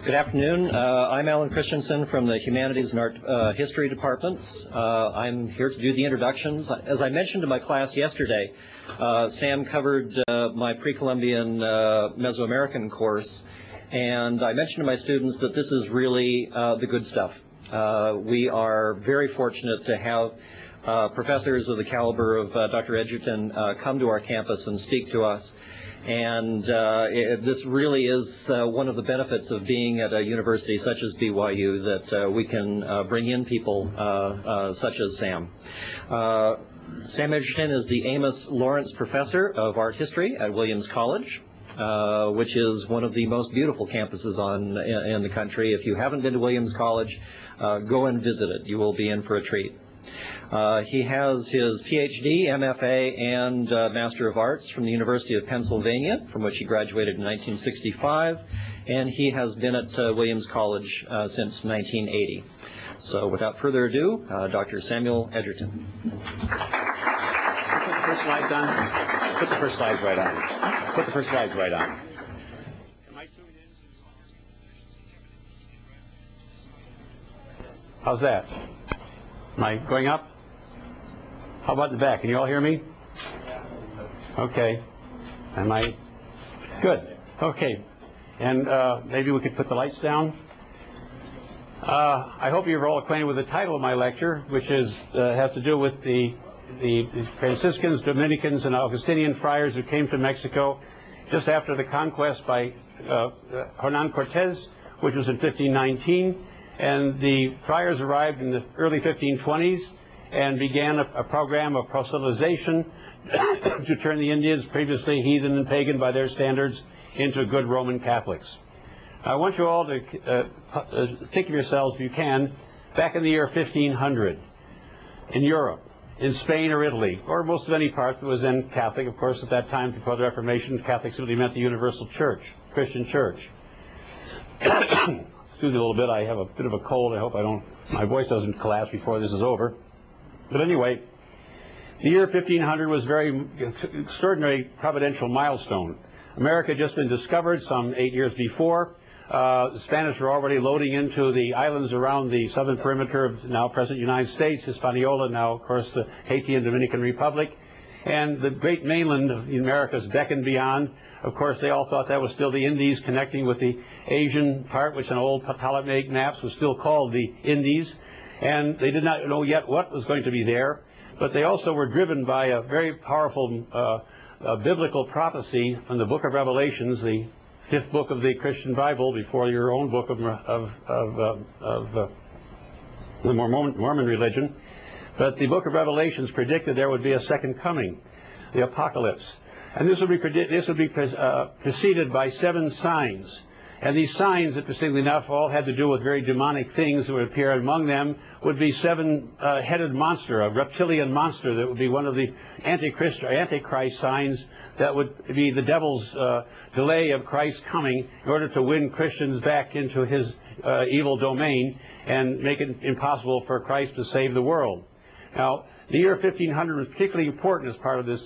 Good afternoon. I'm Alan Christensen from the Humanities and Art History Departments. I'm here to do the introductions. As I mentioned to my class yesterday, Sam covered my pre-Columbian Mesoamerican course, and I mentioned to my students that this is really the good stuff. We are very fortunate to have professors of the caliber of Dr. Edgerton come to our campus and speak to us. And this really is one of the benefits of being at a university such as BYU, that we can bring in people such as Sam. Sam Edgerton is the Amos Lawrence Professor of Art History at Williams College, which is one of the most beautiful campuses in the country. If you haven't been to Williams College, go and visit it. You will be in for a treat. He has his PhD, MFA, and Master of Arts from the University of Pennsylvania, from which he graduated in 1965, and he has been at Williams College since 1980. So without further ado, Dr. Samuel Edgerton. Put the first slides on. Put the first slides right on. Put the first slides right on. How's that? Am I going up? How about in the back? Can you all hear me? Okay. Am I? Good. Okay. And maybe we could put the lights down. I hope you're all acquainted with the title of my lecture, which is has to do with the Franciscans, Dominicans, and Augustinian friars who came to Mexico just after the conquest by Hernan Cortez, which was in 1519. And the friars arrived in the early 1520s and began a program of proselytization to turn the Indians, previously heathen and pagan by their standards, into good Roman Catholics. I want you all to think of yourselves, if you can, back in the year 1500 in Europe, in Spain or Italy, or most of any part that was then Catholic. Of course, at that time, before the Reformation, Catholic simply meant the universal church, Christian church. Excuse me a little bit. I have a bit of a cold. I hope my voice doesn't collapse before this is over. But anyway, the year 1500 was a very extraordinary providential milestone. America had just been discovered some 8 years before. The Spanish were already loading into the islands around the southern perimeter of now present United States, Hispaniola, now, of course, the Haiti and Dominican Republic. And the great mainland of the Americas beckoned beyond. Of course, they all thought that was still the Indies, connecting with the Asian part, which on old Ptolemaic maps was still called the Indies. And they did not know yet what was going to be there. But they also were driven by a very powerful biblical prophecy from the book of Revelations, the fifth book of the Christian Bible, before your own book of the Mormon religion. But the book of Revelations predicted there would be a second coming, the apocalypse. And this would be preceded by 7 signs. And these signs, interestingly enough, all had to do with very demonic things that would appear. Among them would be 7-headed monster, a reptilian monster that would be one of the Antichrist signs that would be the devil's delay of Christ's coming in order to win Christians back into his evil domain and make it impossible for Christ to save the world. Now, the year 1500 was particularly important as part of this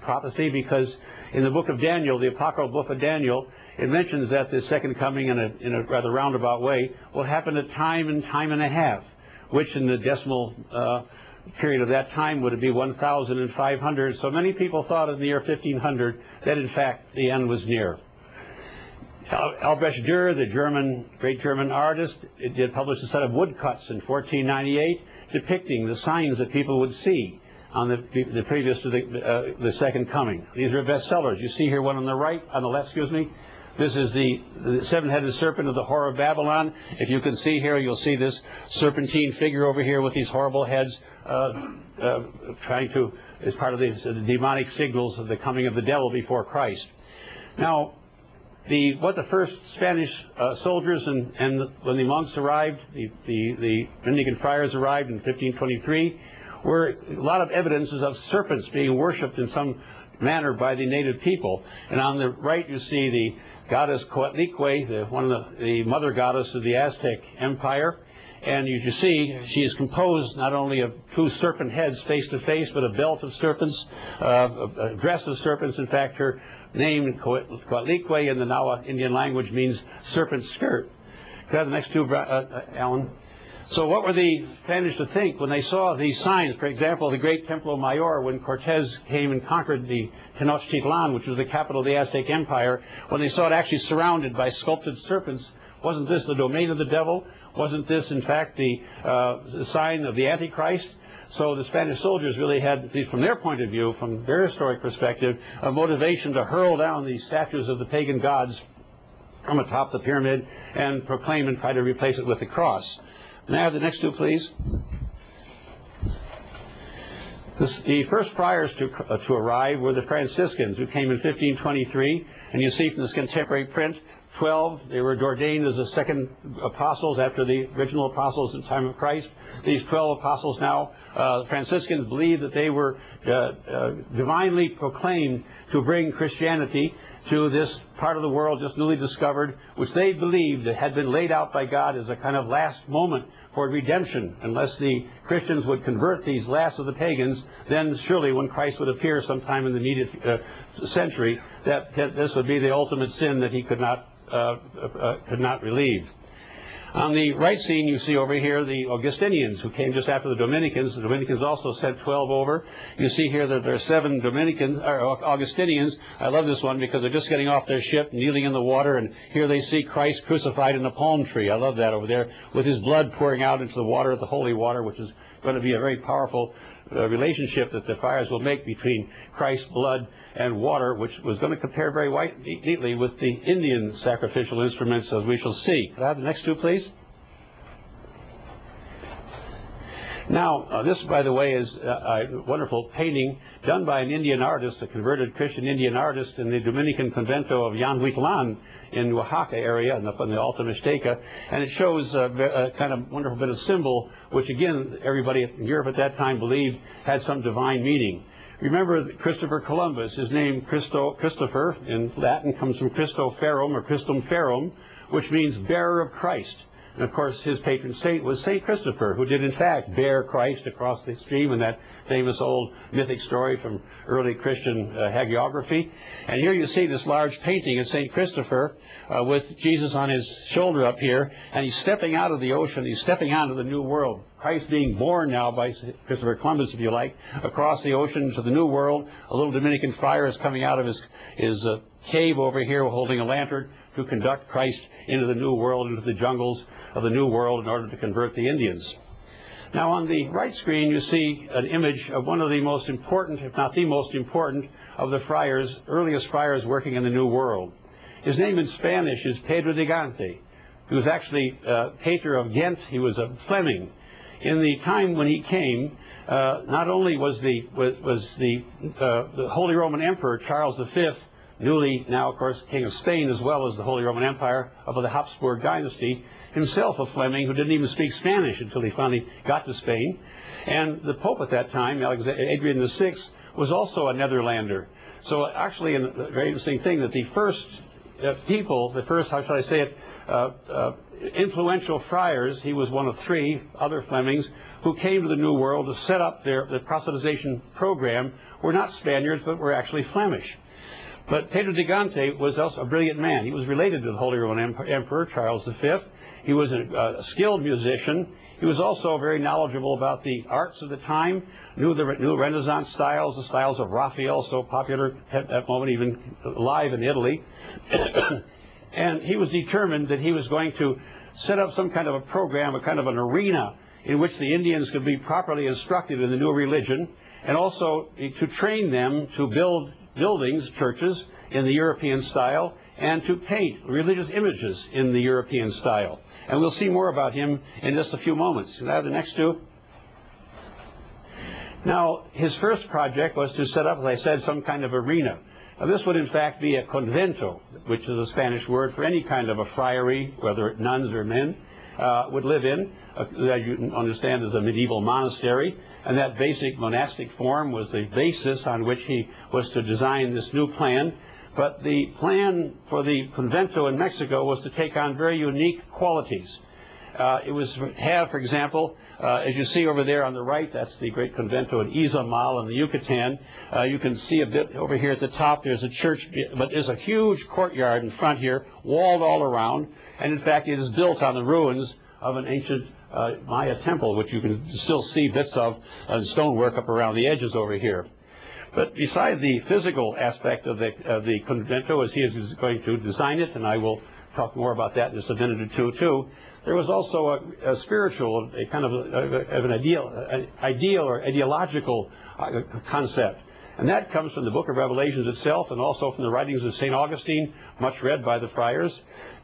prophecy, because in the book of Daniel, the apocryphal book of Daniel, it mentions that the second coming in a rather roundabout way will happen at time and a half, which in the decimal period of that time would be 1,500. So many people thought in the year 1500 that in fact the end was near. Albrecht Dürer, the great German artist, did publish a set of woodcuts in 1498 depicting the signs that people would see on the previous to the second coming. These are bestsellers. You see here one on the right, on the left, excuse me. This is the 7-headed serpent of the Whore of Babylon. If you can see here, you'll see this serpentine figure over here with these horrible heads trying to, as part of the demonic signals of the coming of the devil before Christ. Now, what the first Spanish soldiers and when the monks arrived, the Dominican friars arrived in 1523, were a lot of evidences of serpents being worshipped in some manner by the native people. And on the right you see the goddess Coatlicue, one of the mother goddess of the Aztec Empire. And you see, she is composed not only of 2 serpent heads face to face, but a belt of serpents, a dress of serpents. In fact, her name, Coatlicue, in the Nawa Indian language means serpent skirt. Could I have the next two, Alan? So what were the Spanish to think when they saw these signs? For example, the great Templo Mayor, when Cortez came and conquered the Tenochtitlan, which was the capital of the Aztec Empire, when they saw it actually surrounded by sculpted serpents, wasn't this the domain of the devil? Wasn't this, in fact, the sign of the Antichrist? So the Spanish soldiers really had, at least from their point of view, from their historic perspective, a motivation to hurl down these statues of the pagan gods from atop the pyramid and proclaim and try to replace it with the cross. May I have the next two, please? The first friars to arrive were the Franciscans, who came in 1523. And you see from this contemporary print, 12, they were ordained as the second apostles after the original apostles in the time of Christ. These 12 apostles now, Franciscans believed that they were divinely proclaimed to bring Christianity to this part of the world just newly discovered, which they believed that had been laid out by God as a kind of last moment for redemption. Unless the Christians would convert these last of the pagans, then surely when Christ would appear sometime in the immediate century, that this would be the ultimate sin that he could not relieve. On the right scene, you see over here the Augustinians, who came just after the Dominicans. The Dominicans also sent 12 over. You see here that there are 7 Augustinians. I love this one because they're just getting off their ship, kneeling in the water, and here they see Christ crucified in a palm tree. I love that over there, with his blood pouring out into the water, the holy water, which is going to be a very powerful relationship that the friars will make between Christ's blood and water, which was going to compare very neatly with the Indian sacrificial instruments, as we shall see. Could I have the next two, please? Now, this, by the way, is a wonderful painting done by an Indian artist, a converted Christian Indian artist in the Dominican convento of Yanhuitlan in Oaxaca area, in the Alta Mixteca, and it shows a kind of wonderful bit of symbol, which again, everybody in Europe at that time believed had some divine meaning. Remember Christopher Columbus. His name, Christopher, in Latin comes from Christoferum or Christum Ferrum, which means bearer of Christ. And of course, his patron saint was Saint Christopher, who did in fact bear Christ across the stream in that famous old mythic story from early Christian hagiography. And here you see this large painting of Saint Christopher with Jesus on his shoulder up here, and he's stepping out of the ocean. He's stepping onto the new world. Christ being born now by Christopher Columbus, if you like, across the ocean to the new world. A little Dominican friar is coming out of his cave over here holding a lantern to conduct Christ into the new world, into the jungles of the new world in order to convert the Indians. Now on the right screen you see an image of one of the most important, if not the most important, of the friars, earliest friars working in the New World. His name in Spanish is Pedro de Gante. He was actually Pater of Ghent. He was a Fleming. In the time when he came, not only was the Holy Roman Emperor Charles V, newly now, of course, King of Spain, as well as the Holy Roman Empire of the Habsburg dynasty, himself a Fleming who didn't even speak Spanish until he finally got to Spain. And the Pope at that time, Adrian VI, was also a Netherlander. So actually, a very interesting thing that the first how shall I say it, influential friars, he was one of 3 other Flemings, who came to the New World to set up the proselytization program, were not Spaniards, but were actually Flemish. But Pedro de Gante was also a brilliant man. He was related to the Holy Roman Emperor, Charles V. He was a skilled musician. He was also very knowledgeable about the arts of the time, knew the new Renaissance styles, the styles of Raphael, so popular at that moment, even alive in Italy. And he was determined that he was going to set up some kind of a program, a kind of an arena in which the Indians could be properly instructed in the new religion, and also to train them to build buildings, churches, in the European style, and to paint religious images in the European style. And we'll see more about him in just a few moments. Can I have the next two? Now, his first project was to set up, as I said, some kind of arena. Now, this would in fact be a convento, which is a Spanish word for any kind of a friary, whether nuns or men, would live in. As you understand, is a medieval monastery. And that basic monastic form was the basis on which he was to design this new plan. But the plan for the convento in Mexico was to take on very unique qualities. For example, as you see over there on the right, that's the great convento at Izamal in the Yucatan. You can see a bit over here at the top, there's a church, but there's a huge courtyard in front here, walled all around, and in fact it is built on the ruins of an ancient Maya temple, which you can still see bits of stonework up around the edges over here. But beside the physical aspect of the convento, as he is going to design it, and I will talk more about that in just a minute or two too, there was also a spiritual, a kind of an ideal or ideological concept. And that comes from the book of Revelations itself, and also from the writings of St. Augustine, much read by the friars,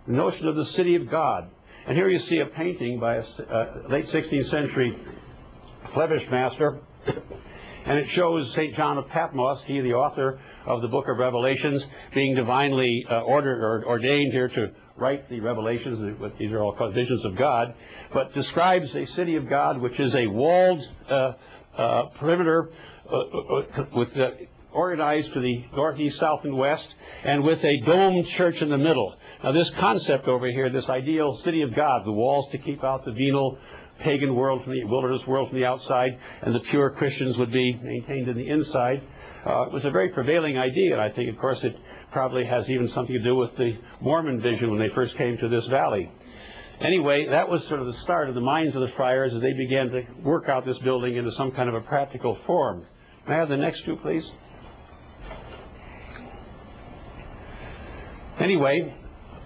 the notion of the city of God. And here you see a painting by a late 16th century Flemish master, and it shows St. John of Patmos, he the author of the book of Revelations, being divinely ordered or ordained here to write the Revelations. These are all called visions of God, but describes a city of God which is a walled perimeter organized to the northeast, south, and west, and with a domed church in the middle. Now this concept over here, this ideal city of God, the walls to keep out the venal pagan world from the wilderness world from the outside, and the pure Christians would be maintained in the inside, was a very prevailing idea. And I think, of course, it probably has even something to do with the Mormon vision when they first came to this valley. Anyway, that was sort of the start of the minds of the friars as they began to work out this building into some kind of a practical form. May I have the next two, please? Anyway,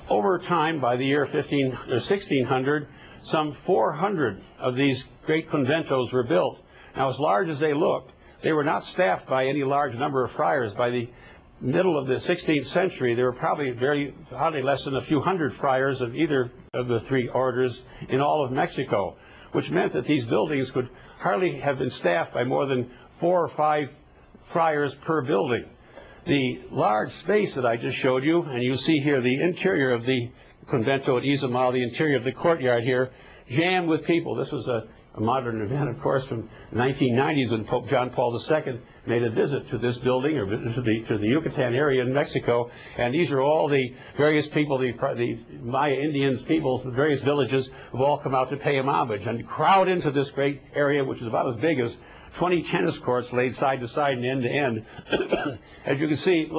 over time, by the year 1600, some 400 of these great conventos were built. Now, as large as they looked, they were not staffed by any large number of friars. By the middle of the 16th century, there were probably hardly less than a few hundred friars of either of the three orders in all of Mexico, which meant that these buildings could hardly have been staffed by more than 4 or 5 friars per building. The large space that I just showed you, and you see here the interior of the convento at Izamal, the interior of the courtyard here, jammed with people. This was a modern event, of course, from the 1990s when Pope John Paul II made a visit to this building, or to the Yucatan area in Mexico. And these are all the various people, the Maya Indians, people from various villages, who have all come out to pay him homage and crowd into this great area, which is about as big as 20 tennis courts laid side to side and end to end. As you can see,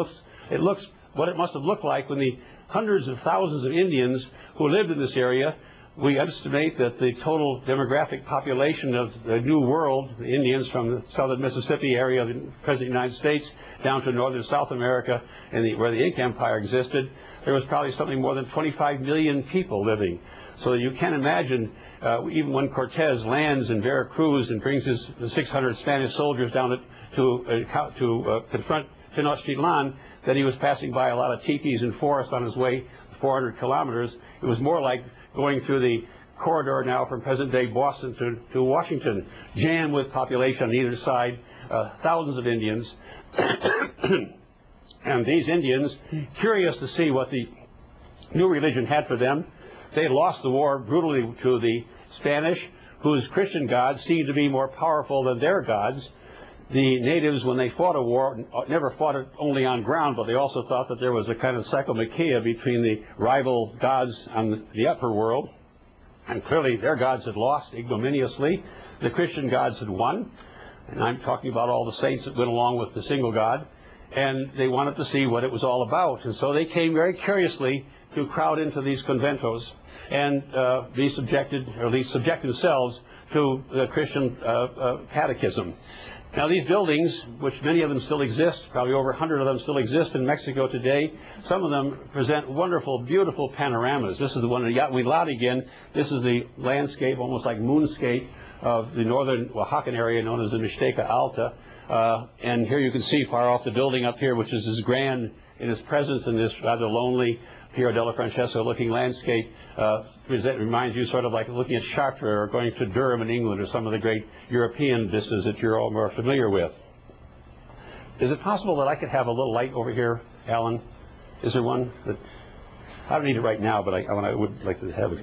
it looks what it must have looked like when the hundreds of thousands of Indians who lived in this area. We estimate that the total demographic population of the New World, the Indians from the southern Mississippi area of the present United States down to northern South America, and where the Inca Empire existed, there was probably something more than 25 million people living. So you can imagine, even when Cortez lands in Veracruz and brings his 600 Spanish soldiers down to confront Tenochtitlan, that he was passing by a lot of teepees and forests on his way 400 kilometers. It was more like going through the corridor now from present-day Boston to Washington, jammed with population on either side, thousands of Indians. And these Indians, curious to see what the new religion had for them, they had lost the war brutally to the Spanish, whose Christian gods seemed to be more powerful than their gods. The natives, when they fought a war, never fought it only on ground, but they also thought that there was a kind of psychomachia between the rival gods on the upper world. And clearly their gods had lost ignominiously. The Christian gods had won. And I'm talking about all the saints that went along with the single God. And they wanted to see what it was all about. And so they came very curiously to crowd into these conventos and be subjected, or at least subject themselves to the Christian catechism. Now, these buildings, which many of them still exist, probably over 100 of them still exist in Mexico today, some of them present wonderful, beautiful panoramas. This is the one in Yathuilatigan. This is the landscape, almost like moonscape, of the northern Oaxacan area known as the Mixteca Alta. And here you can see far off the building up here, which is as grand in its presence in this rather lonely Piero della Francesca-looking landscape. Reminds you sort of like looking at Chartres or going to Durham in England, or some of the great European vistas that you're all more familiar with. Is it possible that I could have a little light over here, Alan? Is there one? I don't need it right now, but I would like to have it.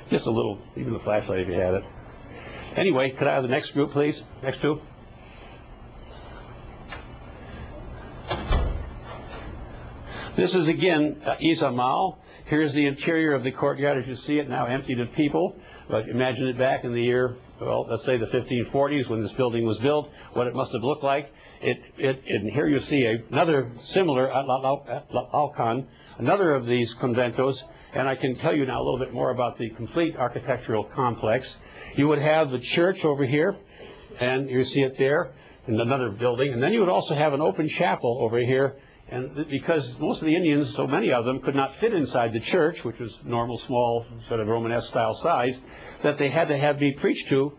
Just a little, even the flashlight if you had it. Anyway, could I have the next group, please? Next two. This is again Izamal. Here's the interior of the courtyard as you see it, now emptied of people. But imagine it back in the year, well, let's say the 1540s when this building was built, what it must have looked like. And here you see another similar Alcan, another of these conventos, and I can tell you now a little bit more about the complete architectural complex. You would have the church over here, and you see it there in another building, and then you would also have an open chapel over here. And because most of the Indians, so many of them, could not fit inside the church, which was normal, small, sort of Romanesque style size, that they had to be preached to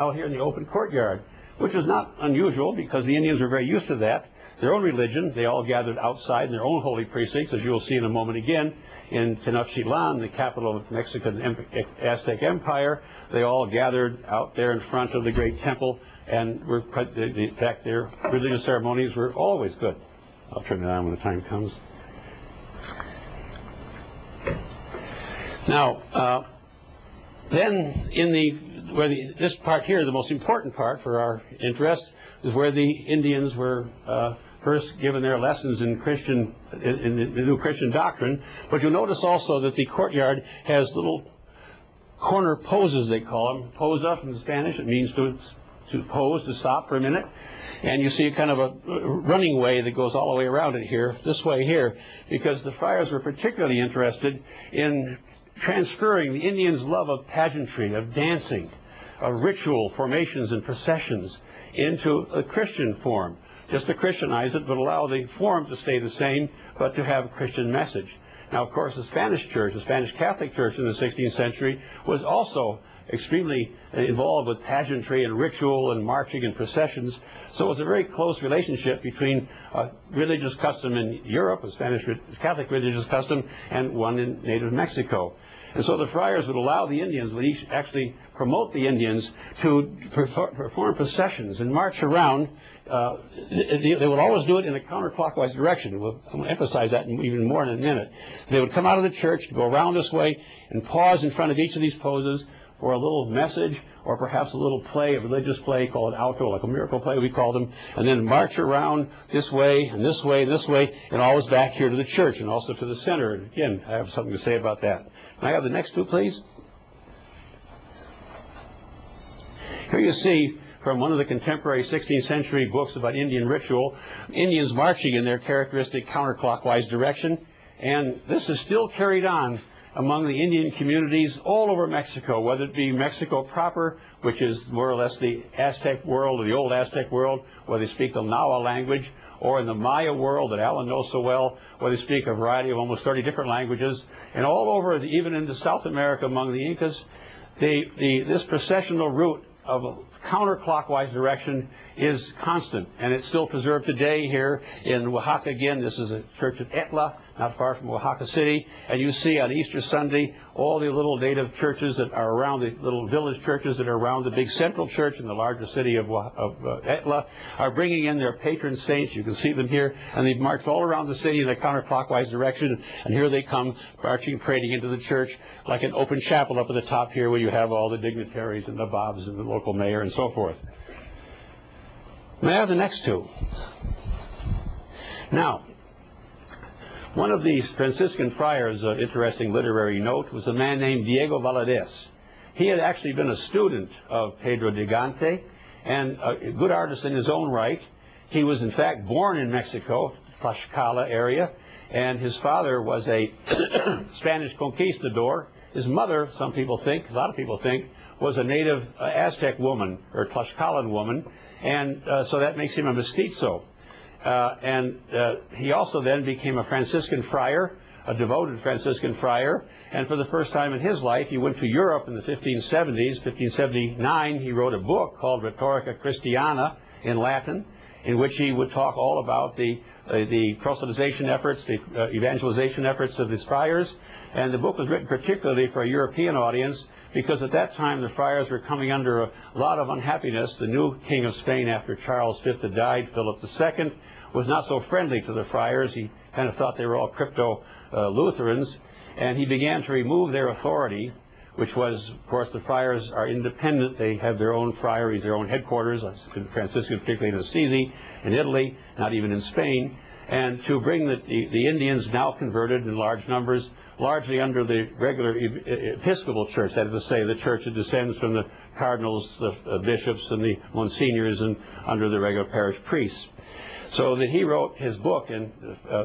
out here in the open courtyard, which was not unusual because the Indians were very used to that. Their own religion, they all gathered outside in their own holy precincts, as you will see in a moment again, in Tenochtitlan, the capital of the Mexican Aztec Empire. They all gathered out there in front of the great temple, and in fact, their religious ceremonies were always good. I'll turn it on when the time comes. Now, then this part here, the most important part for our interest, is where the Indians were first given their lessons in the new Christian doctrine. But you'll notice also that the courtyard has little corner poses, they call them. Posa from Spanish, it means to pose, to stop for a minute. And you see kind of a running way that goes all the way around it here, this way here, because the friars were particularly interested in transferring the Indians' love of pageantry, of dancing, of ritual formations and processions into a Christian form. Just to Christianize it, but allow the form to stay the same, but to have a Christian message. Now, of course, the Spanish church, the Spanish Catholic Church in the 16th century, was also extremely involved with pageantry and ritual and marching and processions. So it was a very close relationship between a religious custom in Europe, a Spanish Catholic religious custom, and one in native Mexico. And so the friars would allow the Indians, would each actually promote the Indians to perform processions and march around. They would always do it in a counterclockwise direction. I'm going to emphasize that even more in a minute. They would come out of the church, go around this way, and pause in front of each of these poses for a little message, or perhaps a little play, a religious play called auto, like a miracle play we call them, and then march around this way, and this way, and this way, and always back here to the church, and also to the center. And again, I have something to say about that. Can I have the next two, please? Here you see from one of the contemporary 16th century books about Indian ritual, Indians marching in their characteristic counterclockwise direction, and this is still carried on among the Indian communities all over Mexico, whether it be Mexico proper, which is more or less the Aztec world, or the old Aztec world, where they speak the Nahua language, or in the Maya world that Alan knows so well, where they speak a variety of almost 30 different languages, and all over, even into South America among the Incas, this processional route of a counterclockwise direction is constant, and it's still preserved today here in Oaxaca. Again, this is a church at Etla, not far from Oaxaca City, and you see on Easter Sunday all the little native churches that are around, the little village churches that are around the big central church in the larger city of Etla, are bringing in their patron saints. You can see them here, and they've marched all around the city in a counterclockwise direction, and here they come marching, parading into the church like an open chapel up at the top here, where you have all the dignitaries and the bobs and the local mayor and so forth. May I have the next two? Now, one of these Franciscan friars, interesting literary note, was a man named Diego Valadez. He had actually been a student of Pedro de Gante and a good artist in his own right. He was, in fact, born in Mexico, Tlaxcala area, and his father was a Spanish conquistador. His mother, some people think, a lot of people think, was a native Aztec woman, or Tlaxcalan woman, and so that makes him a mestizo. He also then became a Franciscan friar, a devoted Franciscan friar, and for the first time in his life he went to Europe in the 1570s. 1579 he wrote a book called Rhetorica Christiana in Latin, in which he would talk all about the proselytization efforts, the evangelization efforts of his friars. And the book was written particularly for a European audience, because at that time the friars were coming under a lot of unhappiness. The new king of Spain after Charles V had died, Philip II, was not so friendly to the friars. He kind of thought they were all crypto-Lutherans, and he began to remove their authority, which was, of course, the friars are independent. They have their own friaries, their own headquarters, Franciscan particularly in Assisi, in Italy, not even in Spain. and to bring the Indians, now converted in large numbers, largely under the regular Episcopal Church, that is to say, the church that descends from the cardinals, the bishops, and the monsignors, and under the regular parish priests. So that he wrote his book, and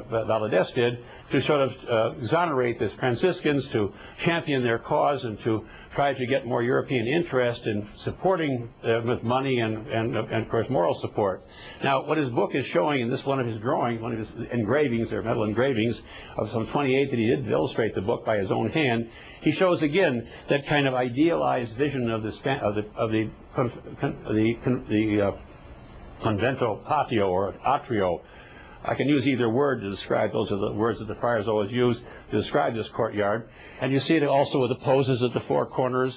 Valadez did, to sort of exonerate the Franciscans, to champion their cause, and to try to get more European interest in supporting with money and of course moral support. Now, what his book is showing in this one of his engravings, or metal engravings of some 28 that he did to illustrate the book by his own hand, he shows again that kind of idealized vision of the convento patio or atrio. I can use either word to describe. Those are the words that the friars always use to describe this courtyard. And you see it also with the poses at the four corners.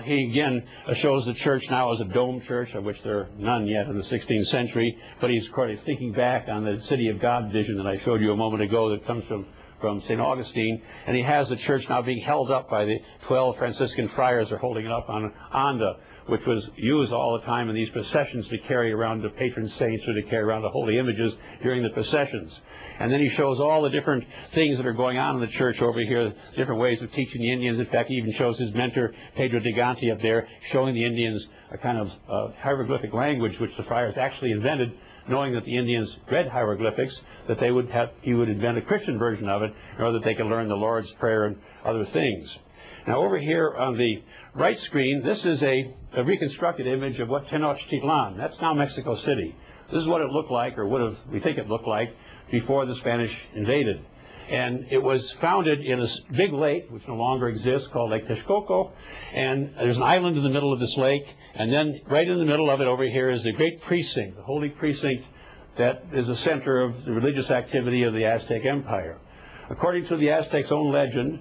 He again shows the church now as a dome church, of which there are none yet in the 16th century. But he's thinking back on the City of God vision that I showed you a moment ago that comes from St. Augustine. And he has the church now being held up by the 12 Franciscan friars are holding it up on an anda, which was used all the time in these processions to carry around the patron saints or to carry around the holy images during the processions. And then he shows all the different things that are going on in the church over here, different ways of teaching the Indians. In fact, he even shows his mentor, Pedro de Ganti, up there, showing the Indians a kind of hieroglyphic language which the friars actually invented, knowing that the Indians read hieroglyphics, that he would invent a Christian version of it in order that they could learn the Lord's Prayer and other things. Now, over here on the right screen, this is a reconstructed image of what Tenochtitlan, that's now Mexico City. This is what it looked like, or we think it looked like, before the Spanish invaded. And it was founded in a big lake, which no longer exists, called Lake Texcoco. And there's an island in the middle of this lake. And then right in the middle of it over here is the great precinct, the holy precinct that is the center of the religious activity of the Aztec Empire. According to the Aztecs' own legend,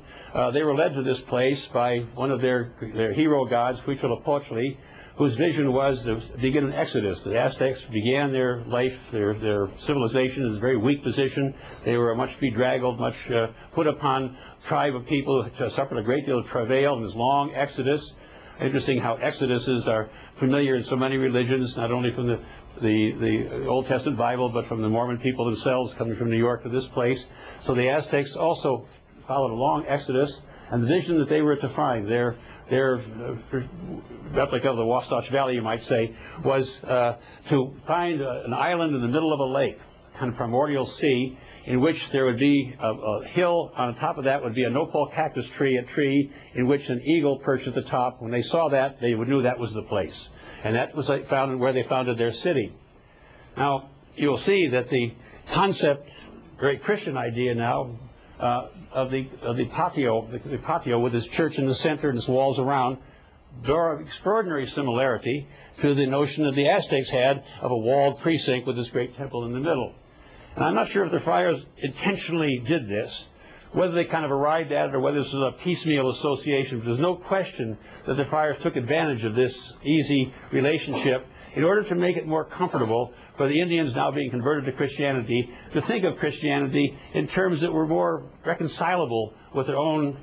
they were led to this place by one of their hero gods, Huitzilopochtli, whose vision was to begin an exodus. The Aztecs began their life, their civilization in a very weak position. They were a much bedraggled, much put upon tribe of people who suffered a great deal of travail in this long exodus. Interesting how exoduses are familiar in so many religions, not only from the Old Testament Bible, but from the Mormon people themselves coming from New York to this place. So the Aztecs also followed a long exodus, and the vision that they were to find, their replica of the Wasatch Valley, you might say, was to find an island in the middle of a lake, kind of primordial sea, in which there would be a hill. On top of that would be a nopal cactus tree, a tree in which an eagle perched at the top. When they saw that, they knew that was the place. And that was where they founded their city. Now, you'll see that the concept, very Christian idea now, of the patio with its church in the center and its walls around, bear extraordinary similarity to the notion that the Aztecs had of a walled precinct with this great temple in the middle. And I'm not sure if the friars intentionally did this, whether they kind of arrived at it or whether this was a piecemeal association. But there's no question that the friars took advantage of this easy relationship in order to make it more comfortable for the Indians now being converted to Christianity to think of Christianity in terms that were more reconcilable with their own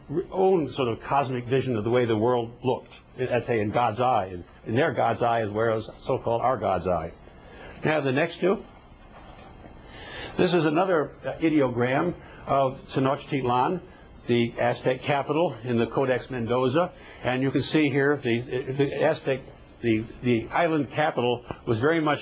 sort of cosmic vision of the way the world looked, I'd say, in God's eye. In their God's eye, as well as so-called our God's eye. Now, the next two. This is another ideogram of Tenochtitlan, the Aztec capital, in the Codex Mendoza. And you can see here the Aztec, the island capital was very much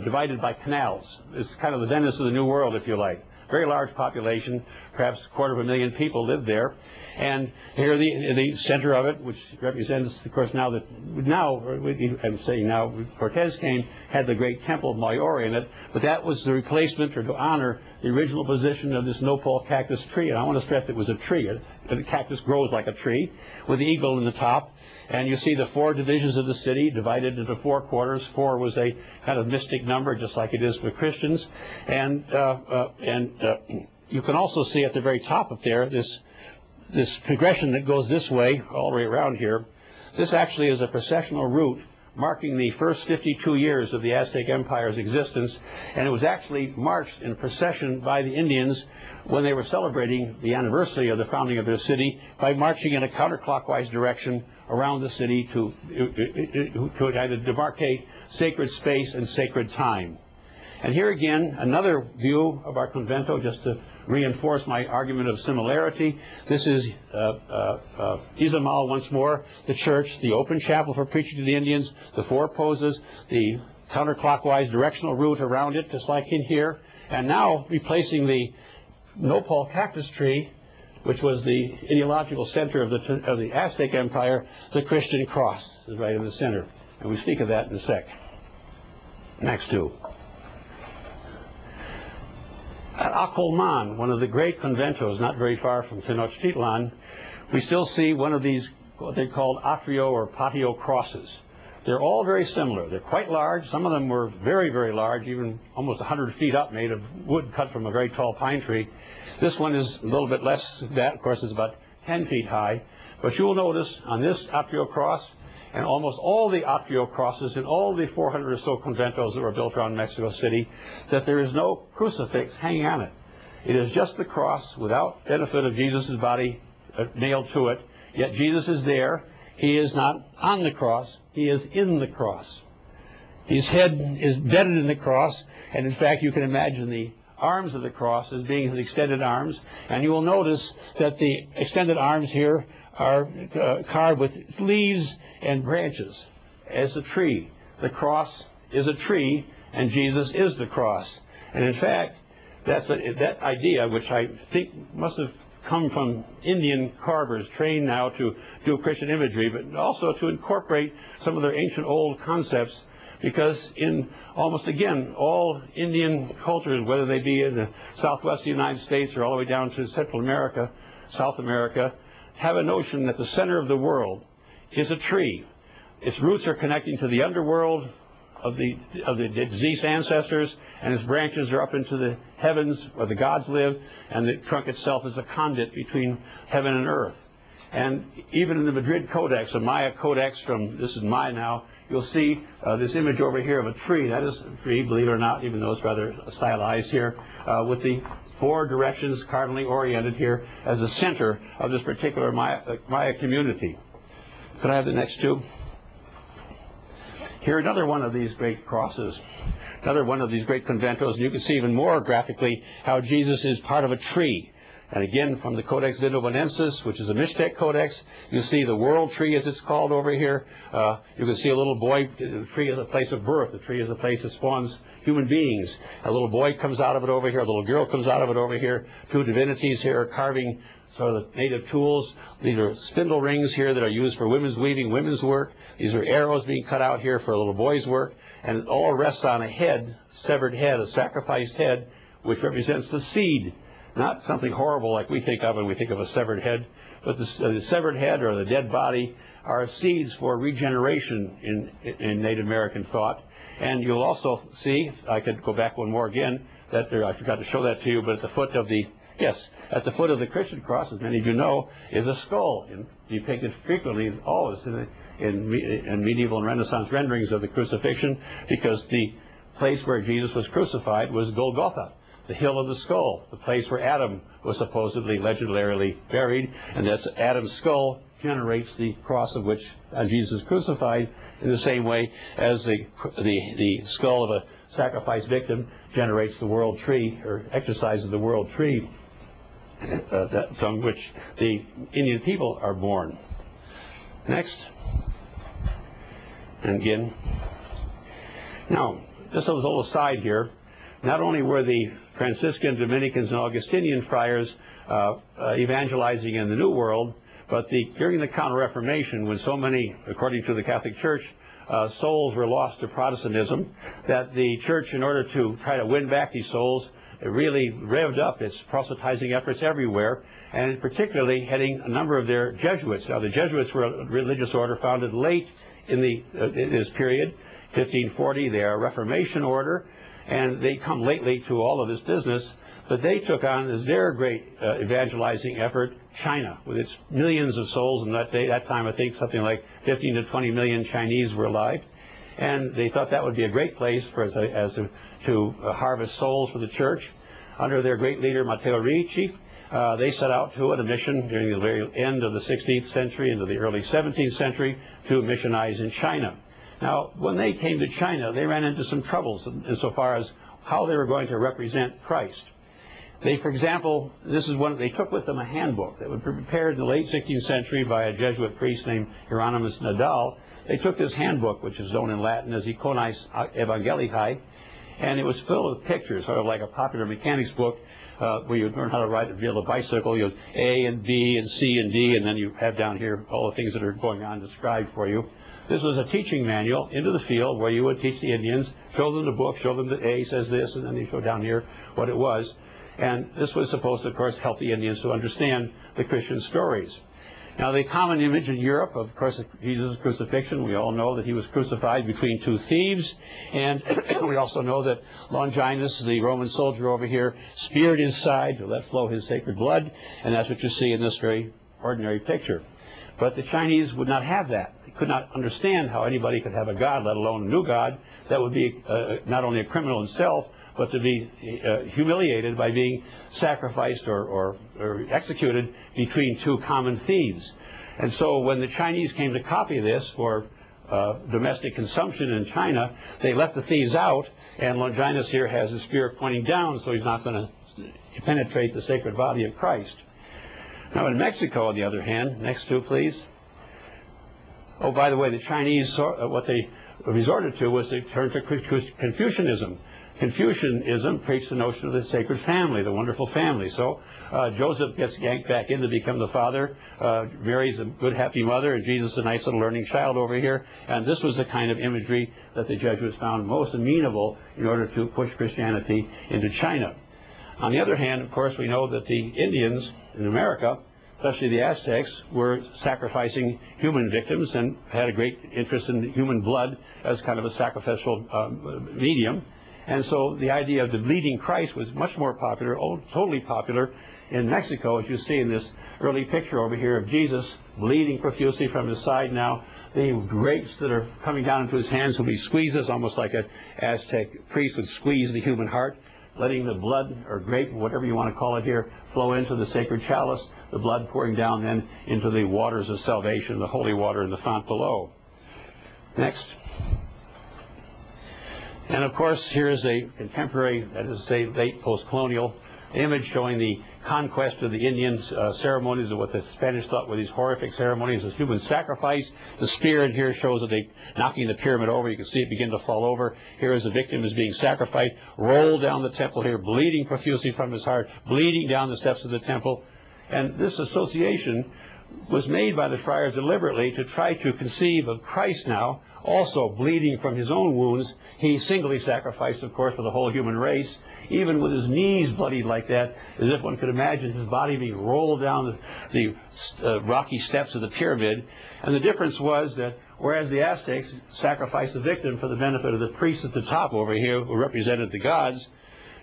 divided by canals. It's kind of the Venice of the New World, if you like. Very large population, perhaps 250,000 people lived there. And here in the center of it, which represents, of course, I'm saying now, Cortez came, had the great temple of Mayor in it, but that was the replacement, or to honor the original position of this nopal cactus tree. And I want to stress it was a tree. The cactus grows like a tree, with the eagle in the top. And you see the four divisions of the city divided into four quarters. 4 was a kind of mystic number, just like it is for Christians. And you can also see at the very top up there this progression that goes this way, all the way around here. This actually is a processional route marking the first 52 years of the Aztec Empire's existence, and it was actually marched in procession by the Indians when they were celebrating the anniversary of the founding of their city by marching in a counterclockwise direction around the city to either demarcate sacred space and sacred time. And here again, another view of our convento, just to reinforce my argument of similarity. This is Izamal once more, the church, the open chapel for preaching to the Indians, the four poses, the counterclockwise directional route around it, just like in here. And now replacing the nopal cactus tree, which was the ideological center of the Aztec Empire, the Christian cross is right in the center. And we speak of that in a sec. Next two. At Acolman, one of the great conventos not very far from Tenochtitlan, we still see one of these, what they called atrio or patio crosses. They're all very similar. They're quite large. Some of them were very, very large, even almost 100 feet up, made of wood cut from a very tall pine tree. This one is a little bit less than that. Of course, it's about 10 feet high. But you will notice on this atrio cross, and almost all the atrio crosses in all the 400 or so conventos that were built around Mexico City, that there is no crucifix hanging on it. It is just the cross without benefit of Jesus' body nailed to it. Yet Jesus is there. He is not on the cross. He is in the cross. His head is bedded in the cross, and in fact you can imagine the arms of the cross as being his extended arms. And you will notice that the extended arms here are carved with leaves and branches as a tree. The cross is a tree, and Jesus is the cross. And in fact, that idea, which I think must have come from Indian carvers trained now to do Christian imagery, but also to incorporate some of their ancient old concepts, because in almost, again, all Indian cultures, whether they be in the southwest of the United States or all the way down to Central America, South America, have a notion that the center of the world is a tree. Its roots are connecting to the underworld of the deceased ancestors, and its branches are up into the heavens where the gods live, and the trunk itself is a conduit between heaven and earth. And even in the Madrid Codex, a Maya Codex from, this is Maya now, you'll see this image over here of a tree. That is a tree, believe it or not, even though it's rather stylized here, with the four directions cardinally oriented here as the center of this particular Maya community. Could I have the next two? Here, another one of these great crosses, another one of these great conventos, and you can see even more graphically how Jesus is part of a tree. And again, from the Codex Vindobonensis, which is a Mixtec codex, you see the world tree, as it's called over here. You can see a little boy. The tree is a place of birth. The tree is a place that spawns human beings. A little boy comes out of it over here. A little girl comes out of it over here. Two divinities here are carving sort of native tools. These are spindle rings here that are used for women's weaving, women's work. These are arrows being cut out here for a little boy's work. And it all rests on a head, severed head, a sacrificed head, which represents the seed. Not something horrible like we think of when we think of a severed head, but the severed head or the dead body are seeds for regeneration in Native American thought. And you'll also see, I could go back one more again, that there, I forgot to show that to you, but at the foot of the Christian cross, as many of you know, is a skull. And depicted frequently, always in medieval and Renaissance renderings of the crucifixion, because the place where Jesus was crucified was Golgotha, the hill of the skull, the place where Adam was supposedly legendarily buried, and that's Adam's skull generates the cross of which Jesus is crucified, in the same way as the skull of a sacrificed victim generates the world tree, or exercises the world tree from which the Indian people are born. Next. And again. Now, just a little aside here. Not only were the Franciscan, Dominicans, and Augustinian friars evangelizing in the New World, but during the Counter-Reformation, when so many, according to the Catholic Church, souls were lost to Protestantism, that the Church, in order to try to win back these souls, it really revved up its proselytizing efforts everywhere, and particularly heading a number of their Jesuits. Now, the Jesuits were a religious order founded late in this period, 1540. They are a Reformation order, and they come lately to all of this business, but they took on as their great evangelizing effort China, with its millions of souls. And that time, I think something like 15 to 20 million Chinese were alive. And they thought that would be a great place to harvest souls for the church. Under their great leader, Matteo Ricci, they set out to a mission during the very end of the 16th century into the early 17th century to missionize in China. Now, when they came to China, they ran into some troubles insofar as how they were going to represent Christ. They, for example, this is one, they took with them a handbook that was prepared in the late 16th century by a Jesuit priest named Hieronymus Nadal. They took this handbook, which is known in Latin as Iconis Evangelicae, and it was filled with pictures, sort of like a popular mechanics book, where you learn how to ride and build a bicycle. You have A and B and C and D, and then you have down here all the things that are going on described for you. This was a teaching manual into the field where you would teach the Indians, show them the book, show them that A says this, and then you show down here what it was. And this was supposed to, of course, help the Indians to understand the Christian stories. Now, the common image in Europe, of course, of Jesus' crucifixion, we all know that he was crucified between two thieves. And we also know that Longinus, the Roman soldier over here, speared his side to let flow his sacred blood. And that's what you see in this very ordinary picture. But the Chinese would not have that. They could not understand how anybody could have a God, let alone a new God, that would be not only a criminal himself, but to be humiliated by being sacrificed or executed between two common thieves. And so when the Chinese came to copy this for domestic consumption in China, they left the thieves out, and Longinus here has his spear pointing down, so he's not going to penetrate the sacred body of Christ. Now in Mexico, on the other hand, next two please. Oh, by the way, the Chinese, what they resorted to was to turn to Confucianism. Confucianism preached the notion of the sacred family, the wonderful family. So Joseph gets yanked back in to become the father. Mary's a good, happy mother, and Jesus a nice little learning child over here. And this was the kind of imagery that the Jesuits found most amenable in order to push Christianity into China. On the other hand, of course, we know that the Indians in America, especially the Aztecs, were sacrificing human victims and had a great interest in human blood as kind of a sacrificial medium. And so the idea of the bleeding Christ was much more popular, totally popular in Mexico, as you see in this early picture over here of Jesus bleeding profusely from his side. Now, the grapes that are coming down into his hands will be squeezes, almost like an Aztec priest would squeeze the human heart, letting the blood or grape, whatever you want to call it here, flow into the sacred chalice, the blood pouring down then into the waters of salvation, the holy water in the font below. Next. And of course, here is a contemporary, that is to say, late post-colonial image showing the conquest of the Indians, ceremonies of what the Spanish thought were these horrific ceremonies of human sacrifice. The spear in here shows that they knocking the pyramid over. You can see it begin to fall over. Here is the victim is being sacrificed, rolled down the temple here, bleeding profusely from his heart, bleeding down the steps of the temple. And this association was made by the friars deliberately to try to conceive of Christ now, also bleeding from his own wounds. He singly sacrificed, of course, for the whole human race, even with his knees bloodied like that, as if one could imagine his body being rolled down the rocky steps of the pyramid. And the difference was that whereas the Aztecs sacrificed the victim for the benefit of the priests at the top over here who represented the gods,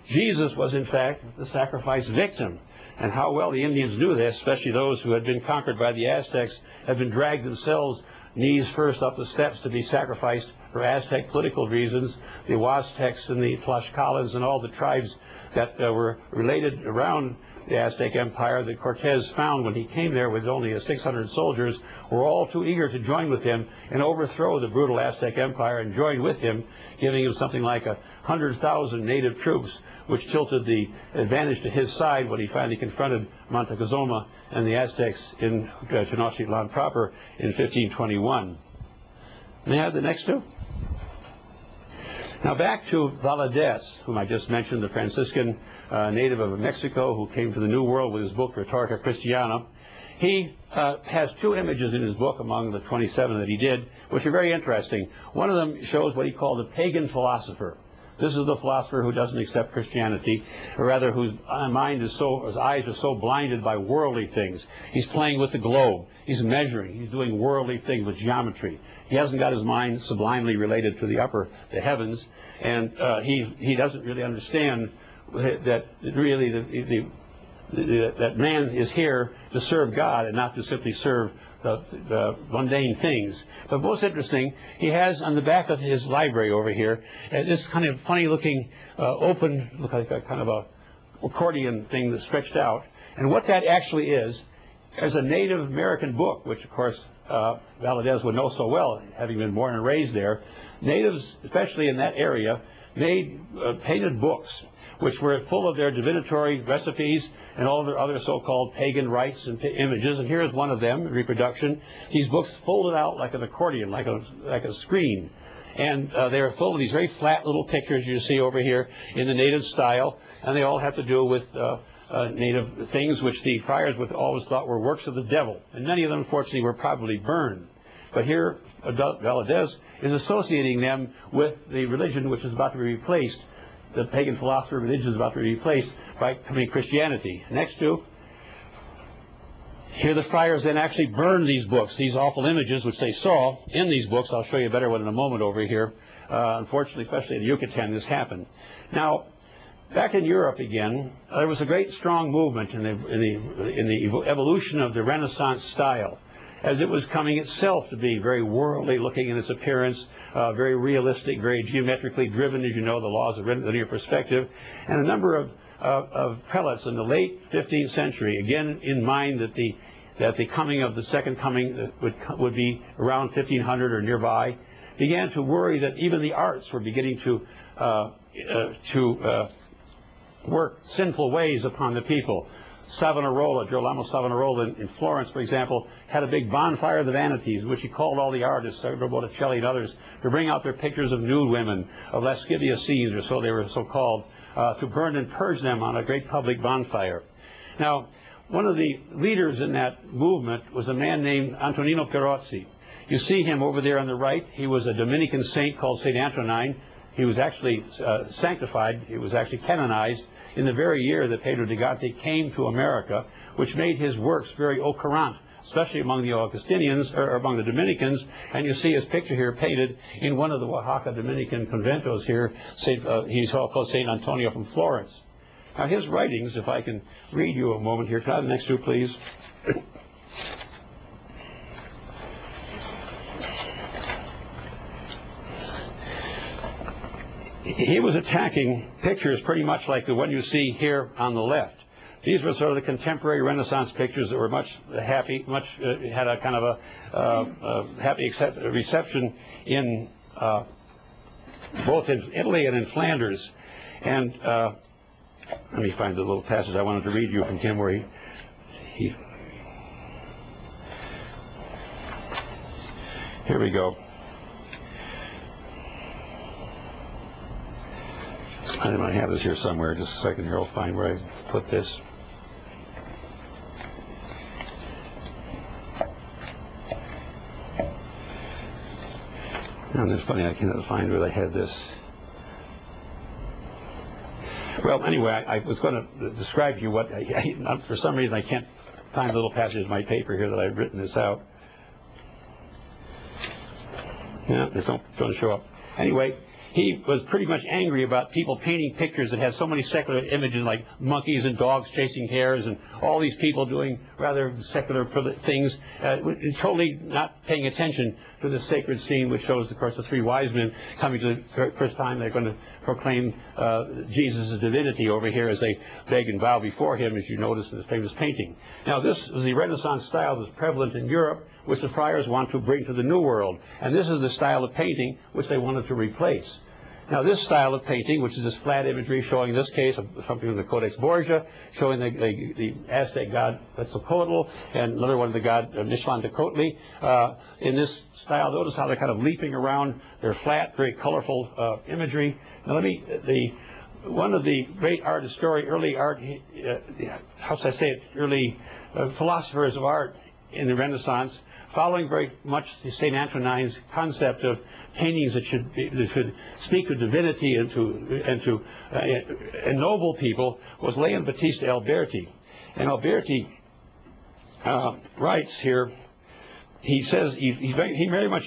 Jesus was in fact the sacrifice victim. And how well the Indians knew this, especially those who had been conquered by the Aztecs, had been dragged themselves knees first up the steps to be sacrificed for Aztec political reasons. The Huastecs and the Tlaxcalans and all the tribes that were related around the Aztec Empire that Cortez found when he came there with only 600 soldiers were all too eager to join with him and overthrow the brutal Aztec Empire and join with him, giving him something like 100,000 native troops, which tilted the advantage to his side when he finally confronted Montezuma and the Aztecs in Tenochtitlan proper in 1521. May I have the next two? Now back to Valadez, whom I just mentioned, the Franciscan native of Mexico who came to the New World with his book Rhetorica Christiana. He has two images in his book among the 27 that he did, which are very interesting. One of them shows what he called a pagan philosopher. This is the philosopher who doesn't accept Christianity, or rather whose mind is so, his eyes are so blinded by worldly things. He's playing with the globe. He's measuring. He's doing worldly things with geometry. He hasn't got his mind sublimely related to the heavens, and he doesn't really understand that really that man is here to serve God and not to simply serve the mundane things. But most interesting, he has on the back of his library over here this kind of funny looking open, look like a kind of a accordion thing that's stretched out. And what that actually is a Native American book, which of course Valadez would know so well, having been born and raised there. Natives, especially in that area, made painted books which were full of their divinatory recipes and all their other so-called pagan rites and images. And here's one of them, reproduction. These books folded out like an accordion, like a screen. And they are full of these very flat little pictures you see over here in the native style. And they all have to do with native things which the friars always thought were works of the devil. And many of them, unfortunately, were probably burned. But here, Valadez is associating them with the religion which is about to be replaced. The pagan philosopher religion is about to be replaced by coming Christianity. Next to, here the friars then actually burned these books, these awful images which they saw in these books. I'll show you a better one in a moment over here. Unfortunately, especially in Yucatan, this happened. Now, back in Europe again, there was a great strong movement in the evolution of the Renaissance style, as it was coming itself to be very worldly looking in its appearance, very realistic, very geometrically driven, as you know, the laws of linear perspective, and a number of prelates in the late 15th century, again in mind that the coming of the second coming would be around 1500 or nearby, began to worry that even the arts were beginning to work sinful ways upon the people. Savonarola, Girolamo Savonarola in Florence, for example, had a big bonfire of the vanities, in which he called all the artists, Botticelli and others, to bring out their pictures of nude women, of lascivious scenes, or so they were so called, to burn and purge them on a great public bonfire. Now, one of the leaders in that movement was a man named Antonino Perozzi. You see him over there on the right. He was a Dominican saint called St. Antonine. He was actually sanctified. He was actually canonized in the very year that Pedro de Gante came to America, which made his works very au courant, especially among the Augustinians, or among the Dominicans. And you see his picture here painted in one of the Oaxaca Dominican conventos here. He's called St. Antonio from Florence. Now his writings, if I can read you a moment here. Can I have the next two, please? He was attacking pictures pretty much like the one you see here on the left. These were sort of the contemporary Renaissance pictures that were much happy, had a kind of a happy reception in both in Italy and in Flanders. And let me find the little passage I wanted to read you from him where he here we go. I might have this here somewhere. Just a second here. I'll find where I put this. And it's funny, I cannot find where I had this. Well, anyway, I was going to describe to you what, for some reason I can't find a little passage in my paper here that I've written this out. Yeah, it's not going to show up. Anyway, he was pretty much angry about people painting pictures that had so many secular images like monkeys and dogs chasing hares and all these people doing rather secular things, totally not paying attention to the sacred scene which shows, of course, the three wise men coming to the first time they're going to proclaim Jesus' divinity over here as they beg and bow before him, as you notice in this famous painting. Now, this is the Renaissance style that's prevalent in Europe, which the friars want to bring to the New World. And this is the style of painting which they wanted to replace. Now, this style of painting, which is this flat imagery showing, in this case, something from the Codex Borgia, showing the Aztec god Quetzalcoatl, and another one of the god Mictlantecuhtli. In this style, notice how they're kind of leaping around. They're flat, very colorful imagery. Now, one of the great early art, how should I say it, early philosophers of art in the Renaissance, following very much St. Antonine's concept of paintings that should speak to divinity and to ennoble people, was Leon Battista Alberti. And Alberti writes here, he says he's very much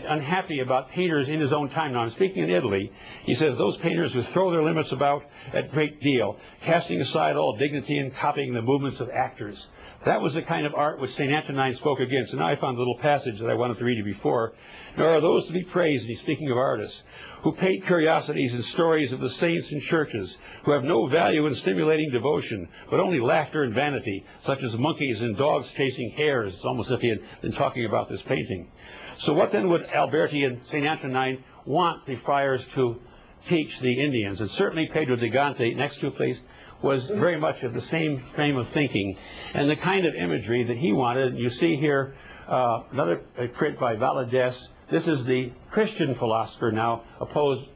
unhappy about painters in his own time. Now, I'm speaking in Italy. He says those painters who throw their limits about a great deal, casting aside all dignity and copying the movements of actors. That was the kind of art which St. Antonine spoke against. And now I found a little passage that I wanted to read you before. Nor are those to be praised, and he's speaking of artists, who paint curiosities and stories of the saints and churches, who have no value in stimulating devotion, but only laughter and vanity, such as monkeys and dogs chasing hares. It's almost as if he had been talking about this painting. So what then would Alberti and St. Antonine want the friars to teach the Indians. And certainly Pedro de Gante, next to please, was very much of the same frame of thinking. And the kind of imagery that he wanted, you see here another print by Valadez. This is the Christian philosopher now, opposed,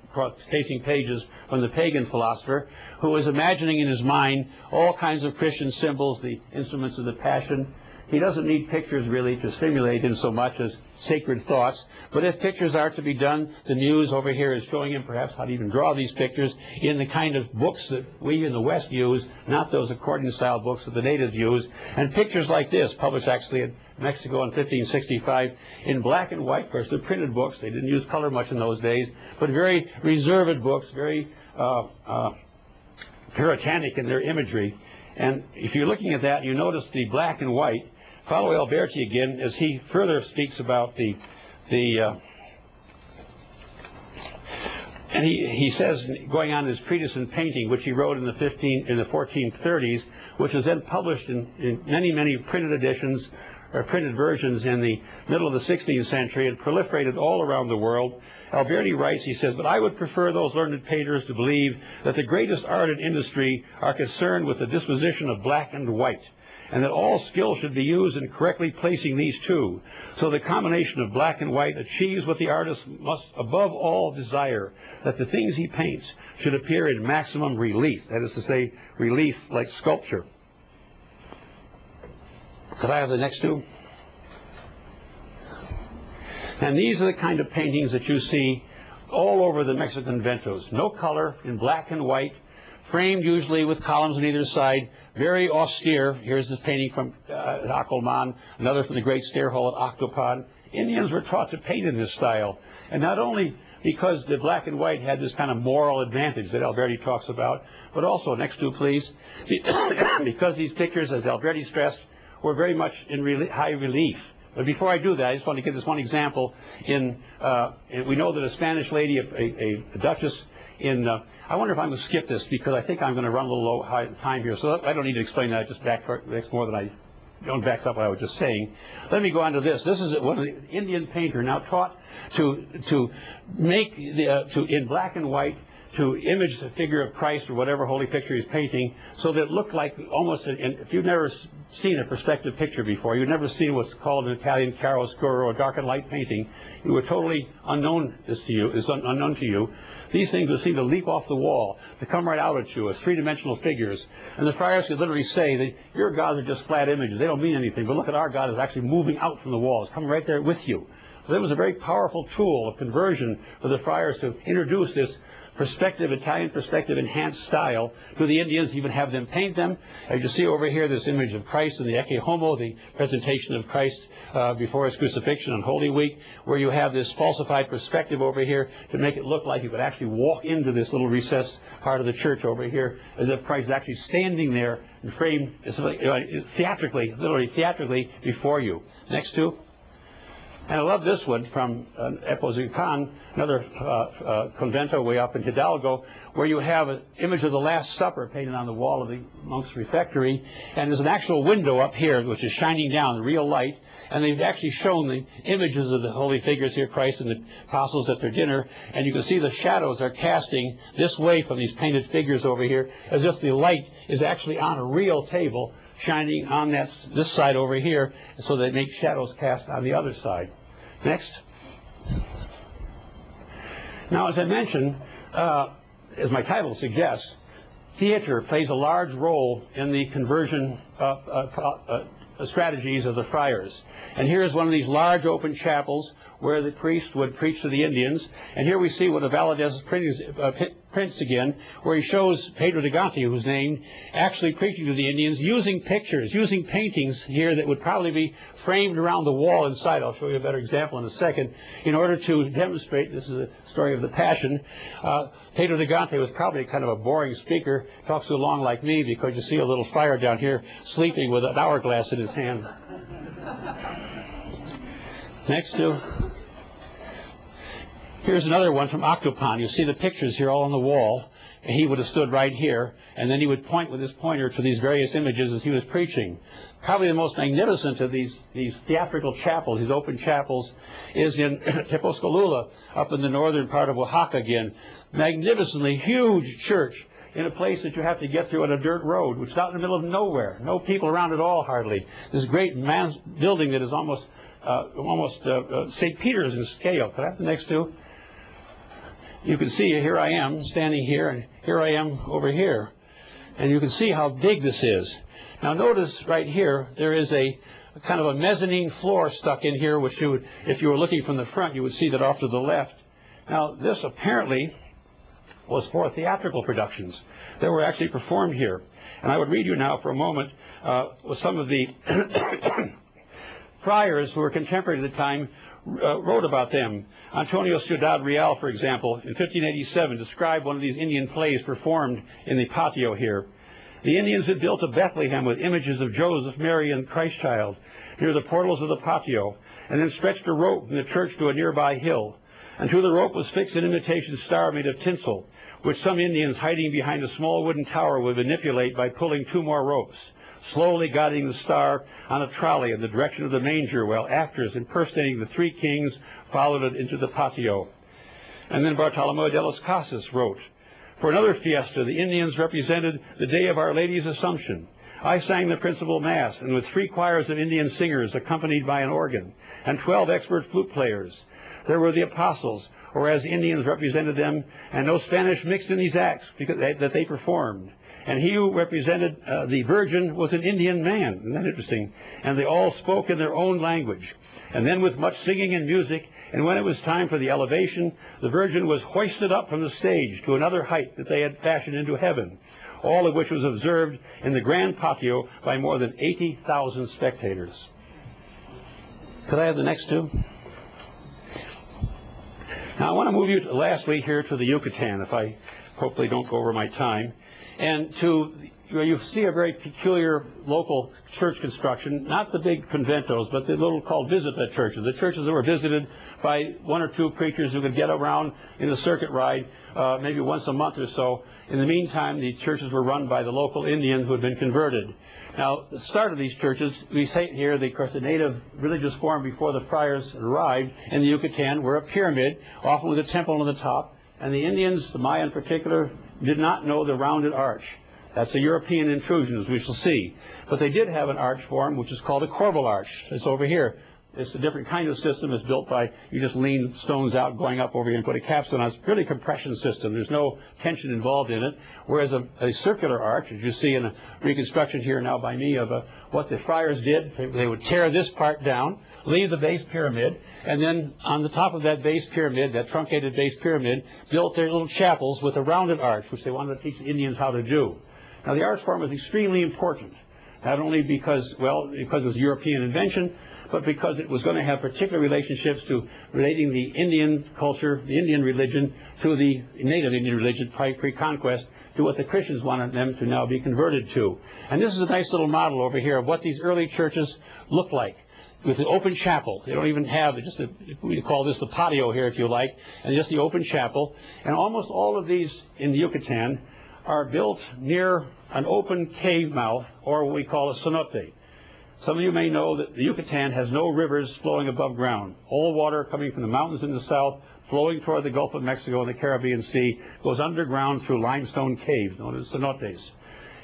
facing pages from the pagan philosopher, who was imagining in his mind all kinds of Christian symbols, the instruments of the Passion. He doesn't need pictures really to stimulate him so much as sacred thoughts. But if pictures are to be done, the Muse over here is showing him perhaps how to even draw these pictures in the kind of books that we in the West use, not those accordion-style books that the natives use. And pictures like this, published actually in Mexico in 1565, in black and white. Of course, they're printed books. They didn't use color much in those days, but very reserved books, very puritanic in their imagery. And if you're looking at that, you notice the black and white. Follow Alberti again as he further speaks about and he says, going on his treatise in painting, which he wrote in the 1430s, which was then published in many printed editions or printed versions in the middle of the 16th century and proliferated all around the world. Alberti writes, he says, "But I would prefer those learned painters to believe that the greatest art and industry are concerned with the disposition of black and white, and that all skill should be used in correctly placing these two. So the combination of black and white achieves what the artist must above all desire, that the things he paints should appear in maximum relief," that is to say, relief like sculpture. Could I have the next two? And these are the kind of paintings that you see all over the Mexican ventos. No color, in black and white, framed usually with columns on either side, very austere. Here's this painting from Acolman, another from the Great Stair Hall at Octopan. Indians were taught to paint in this style. And not only because the black and white had this kind of moral advantage that Alberti talks about, but also, next two please, because these pictures, as Alberti stressed, were very much in high relief. But before I do that, I just want to give this one example. We know that a Spanish lady, a duchess in, I wonder if I'm going to skip this because I think I'm going to run a little low time here. So I don't need to explain that. Just backs more than I don't backs up what I was just saying. Let me go on to this. This is one of the Indian painter now taught to make in black and white, to image the figure of Christ or whatever holy picture he's painting, so that it looked like almost, if you've never seen a perspective picture before, you've never seen what's called in Italian chiaroscuro or dark and light painting, you were totally unknown to you. These things would seem to leap off the wall, to come right out at you as three-dimensional figures. And the friars could literally say that your gods are just flat images. They don't mean anything. But look at our God is actually moving out from the walls, coming right there with you. So that was a very powerful tool of conversion for the friars to introduce this perspective, Italian perspective enhanced style to the Indians, even have them paint them. As you see over here, this image of Christ in the Ecce Homo, the presentation of Christ before his crucifixion on Holy Week, where you have this falsified perspective over here to make it look like you could actually walk into this little recessed part of the church over here, as if Christ is actually standing there and framed theatrically, literally theatrically before you. Next two. And I love this one from Epozucan, another convento way up in Hidalgo, where you have an image of the Last Supper painted on the wall of the monks' refectory. And there's an actual window up here which is shining down, the real light. And they've actually shown the images of the holy figures here, Christ and the apostles at their dinner. And you can see the shadows are casting this way from these painted figures over here, as if the light is actually on a real table, shining on this side over here, so they make shadows cast on the other side. Next. Now, as I mentioned, as my title suggests, theater plays a large role in the conversion strategies of the friars. And here is one of these large open chapels where the priest would preach to the Indians. And here we see one of Valadez's prints again, where he shows Pedro de Gante, who's named, actually preaching to the Indians, using pictures, using paintings here that would probably be framed around the wall inside. I'll show you a better example in a second. In order to demonstrate, this is a story of the Passion, Pedro de Gante was probably kind of a boring speaker, talks so long like me, because you see a little friar down here sleeping with an hourglass in his hand. Next to, here's another one from Octopan. You see the pictures here all on the wall. And he would have stood right here, and then he would point with his pointer to these various images as he was preaching. Probably the most magnificent of these theatrical chapels, these open chapels, is in Tepozcalula, up in the northern part of Oaxaca again. Magnificently huge church in a place that you have to get through on a dirt road, which is out in the middle of nowhere. No people around at all, hardly. This great building that is almost St. Peter's in scale. Could I have the next two? You can see here I am standing here, and here I am over here. And you can see how big this is. Now notice right here, there is a kind of a mezzanine floor stuck in here, which you would, if you were looking from the front, you would see that off to the left. Now this apparently was for theatrical productions that were actually performed here. And I would read you now for a moment with some of the friars who were contemporary at the time wrote about them. Antonio Ciudad Real, for example, in 1587 described one of these Indian plays performed in the patio here. The Indians had built a Bethlehem with images of Joseph, Mary, and Christ child near the portals of the patio, and then stretched a rope from the church to a nearby hill. And to the rope was fixed an imitation star made of tinsel, which some Indians hiding behind a small wooden tower would manipulate by pulling two more ropes, slowly guiding the star on a trolley in the direction of the manger, while actors impersonating the three kings followed it into the patio. And then Bartolomé de las Casas wrote, for another fiesta, the Indians represented the day of Our Lady's Assumption. I sang the principal mass, and with 3 choirs of Indian singers accompanied by an organ, and 12 expert flute players. There were the apostles, or as Indians represented them, and no Spanish mixed in these acts that they performed. And he who represented the Virgin was an Indian man. Isn't that interesting? And they all spoke in their own language. And then with much singing and music, and when it was time for the elevation, the Virgin was hoisted up from the stage to another height that they had fashioned into heaven, all of which was observed in the grand patio by more than 80,000 spectators. Could I have the next two? Now I want to move you lastly here to the Yucatan, if I hopefully don't go over my time, and to where you see a very peculiar local church construction, not the big conventos, but the little called visita churches, the churches that were visited by 1 or 2 preachers who could get around in a circuit ride maybe once a month or so. In the meantime, the churches were run by the local Indians who had been converted. Now, the start of these churches, we say here, of course, the native religious form before the friars arrived in the Yucatan were a pyramid, often with a temple on the top. And the Indians, the Maya in particular, did not know the rounded arch. That's a European intrusion, as we shall see. But they did have an arch form, which is called a corbel arch. It's over here. It's a different kind of system. It's built by, you just lean stones out going up over here and put a capstone on. It's a really compression system. There's no tension involved in it. Whereas a circular arch, as you see in a reconstruction here now by me of what the friars did, they would tear this part down, leave the base pyramid, and then on the top of that base pyramid, that truncated base pyramid, built their little chapels with a rounded arch, which they wanted to teach the Indians how to do. Now, the arch form was extremely important, not only because it was European invention, but because it was going to have particular relationships to relating the Indian culture, the Indian religion, to the native Indian religion pre-conquest, to what the Christians wanted them to now be converted to. And this is a nice little model over here of what these early churches looked like, with the open chapel. They don't even have just we call this the patio here, if you like, and just the open chapel. And almost all of these in the Yucatan are built near an open cave mouth, or what we call a cenote. Some of you may know that the Yucatan has no rivers flowing above ground. All water coming from the mountains in the south, flowing toward the Gulf of Mexico and the Caribbean Sea, goes underground through limestone caves known as cenotes.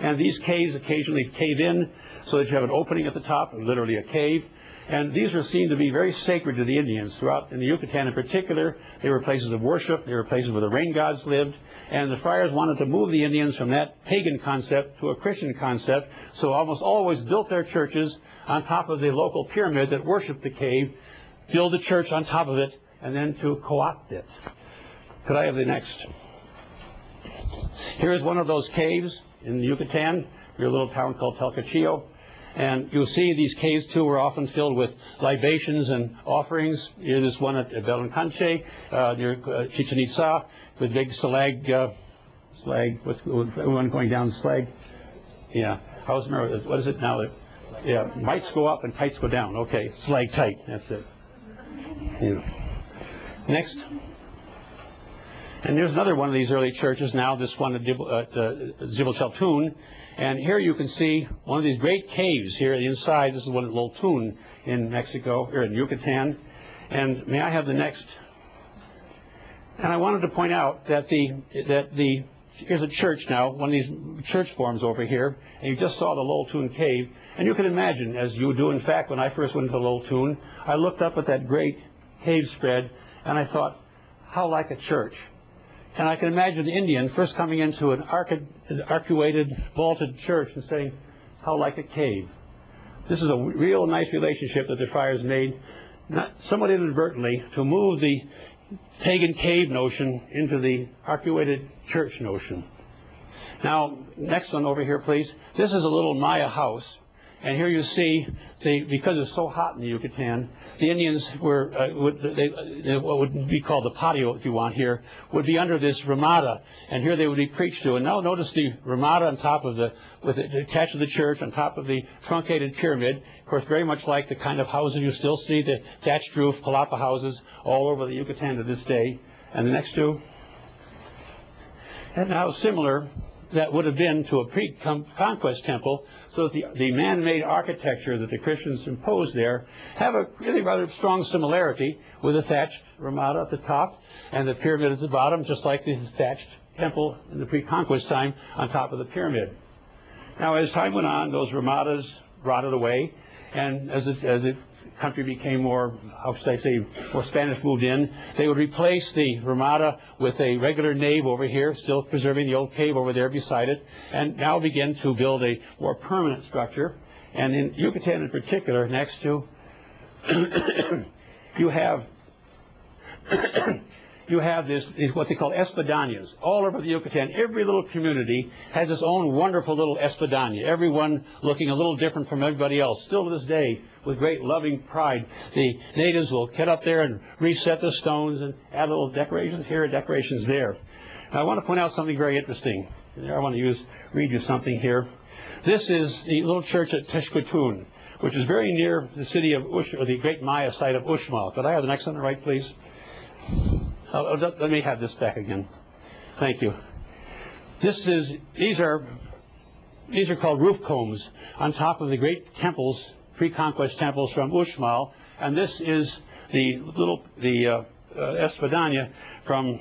And these caves occasionally cave in so that you have an opening at the top, literally a cave. And these are seen to be very sacred to the Indians. Throughout in the Yucatan in particular, they were places of worship. They were places where the rain gods lived. And the friars wanted to move the Indians from that pagan concept to a Christian concept, so almost always built their churches on top of the local pyramid that worshipped the cave, build the church on top of it, and then to co-opt it. Could I have the next? Here is one of those caves in the Yucatan, your little town called Telcachillo. And you'll see these caves, too, were often filled with libations and offerings. Here's this one at Belancanche, near Chichen Itza, with big slag, what's one going down the slag? Yeah. What is it now? Yeah, mites go up and tights go down. Okay, slag tight, that's it. Yeah. Next. And there's another one of these early churches now, this one at Jibal Chaltun. And here you can see one of these great caves here inside. This is one at Loltun in Mexico, or in Yucatan. And may I have the next? And I wanted to point out that here's a church now, one of these church forms over here, and you just saw the Loltun cave. And you can imagine, as you do in fact, when I first went to Loltun, I looked up at that great cave spread, and I thought, how like a church. And I can imagine the Indian first coming into an arcuated, vaulted church and saying, how like a cave. This is a real nice relationship that the friars made, somewhat inadvertently, to move the pagan cave notion into the arcuated church notion. Now, next one over here, please. This is a little Maya house. And here you see, because it's so hot in the Yucatan, the Indians were, what would be called the patio, if you want here, would be under this ramada, and here they would be preached to. And now notice the ramada on top of attached to the church, on top of the truncated pyramid. Of course, very much like the kind of houses you still see, the thatched roof, palapa houses, all over the Yucatan to this day. And the next two. And now similar, that would have been to a pre-conquest temple, so that the man-made architecture that the Christians imposed there have a really rather strong similarity with the thatched ramada at the top and the pyramid at the bottom, just like the thatched temple in the pre-conquest time on top of the pyramid. Now, as time went on, those ramadas rotted away, and as the country became more, how should I say, more Spanish moved in, they would replace the ramada with a regular nave over here, still preserving the old cave over there beside it, and now begin to build a more permanent structure. And in Yucatan in particular, next to, you have this, what they call espadañas. All over the Yucatan, every little community has its own wonderful little espadaña, everyone looking a little different from everybody else. Still to this day, with great loving pride, the natives will get up there and reset the stones and add little decorations here and decorations there. Now, I want to point out something very interesting. I want to read you something here. This is the little church at Teshquetun, which is very near the city of or the great Maya site of Uxmal. Could I have the next one on the right, please? Let me have this back again. Thank you. These are called roof combs on top of the great temples, pre-conquest temples from Uxmal, and this is the espadaña from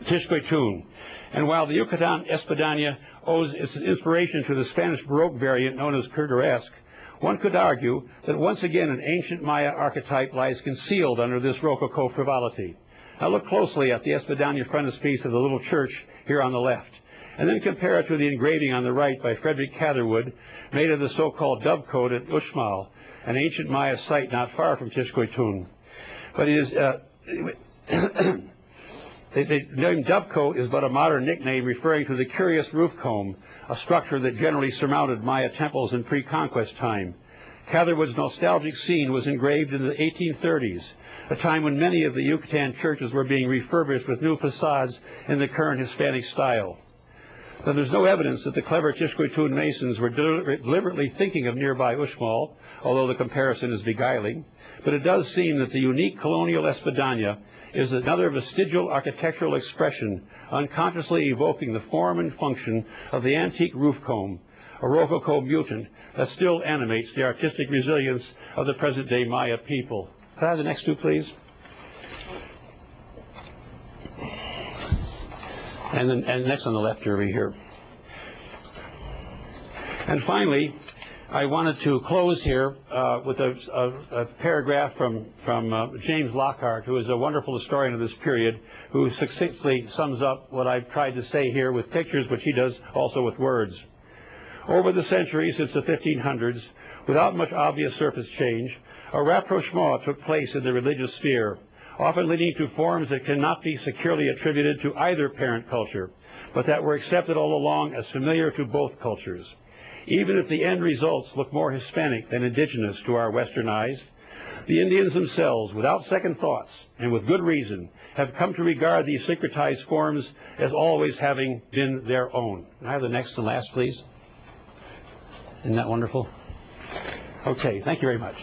Tishquetun. And while the Yucatan espadaña owes its inspiration to the Spanish Baroque variant known as Cruderesque, one could argue that once again an ancient Maya archetype lies concealed under this Rococo frivolity. Now look closely at the espadaña frontispiece of the little church here on the left, and then compare it to the engraving on the right by Frederick Catherwood, made of the so-called dovecote at Uxmal, an ancient Maya site not far from Tishquetun. But it is the name dovecote is but a modern nickname referring to the curious roof comb, a structure that generally surmounted Maya temples in pre-conquest time. Catherwood's nostalgic scene was engraved in the 1830s, a time when many of the Yucatan churches were being refurbished with new facades in the current Hispanic style. Now, there's no evidence that the clever Tishquetun masons were deliberately thinking of nearby Uxmal, although the comparison is beguiling, but it does seem that the unique colonial espadaña is another vestigial architectural expression unconsciously evoking the form and function of the antique roof comb, a Rococo mutant that still animates the artistic resilience of the present-day Maya people. Can I have the next two, please? And next on the left over here. And finally, I wanted to close here with a paragraph from James Lockhart, who is a wonderful historian of this period, who succinctly sums up what I've tried to say here with pictures, which he does also with words. Over the centuries since the 1500s, without much obvious surface change, a rapprochement took place in the religious sphere, often leading to forms that cannot be securely attributed to either parent culture, but that were accepted all along as familiar to both cultures. Even if the end results look more Hispanic than indigenous to our Western eyes, the Indians themselves, without second thoughts and with good reason, have come to regard these syncretized forms as always having been their own. Can I have the next and last, please? Isn't that wonderful? Okay, thank you very much.